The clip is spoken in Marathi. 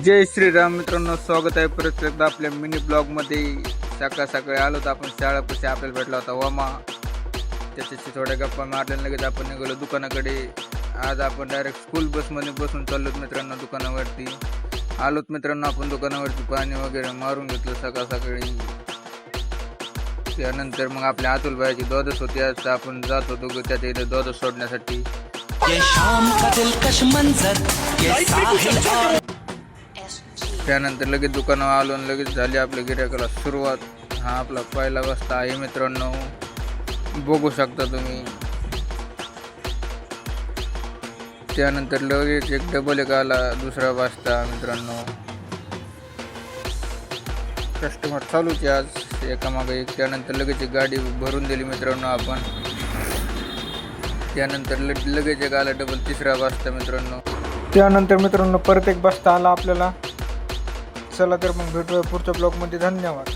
जय श्रीराम मित्रांनो, स्वागत आहे परत एकदा आपल्या मिनी ब्लॉगमध्ये. सकाळी आलो तर आपण शाळापाशी आपल्याला भेटला होता वामा. त्याच्याशी थोड्या गप्पा मारल्या लगेच आपण निघालो दुकानाकडे. आज आपण डायरेक्ट स्कूल बसमध्ये बसून चाललोत मित्रांनो दुकानावरती. आलोत मित्रांनो आपण दुकानावरती, पाणी वगैरे मारून घेतलं सकाळी. त्यानंतर मग आपल्या अतुल भाईची द्वादश होती, आज आपण जात होतो त्याच्या इथे द्वादश सोडण्यासाठी. त्यानंतर लगेच दुकानावर आलो आणि लगेच झाली आपल्या गिऱ्हाईकाला सुरुवात. हा आपला पहिला बस्ता आहे मित्रांनो, बघू शकता तुम्ही. त्यानंतर लगेच एक डबल एक आला, दुसरा बस्ता मित्रांनो. कस्टमर चालूच आहे आज एकामागे एक. त्यानंतर लगेच एक गाडी भरून दिली मित्रांनो आपण. त्यानंतर लगेच एक आला डबल तिसरा बस्ता मित्रांनो. त्यानंतर मित्रांनो परत एक बस्ता आला आपल्याला. चला तर मग भेटूया पुढच्या ब्लॉगमध्ये. धन्यवाद.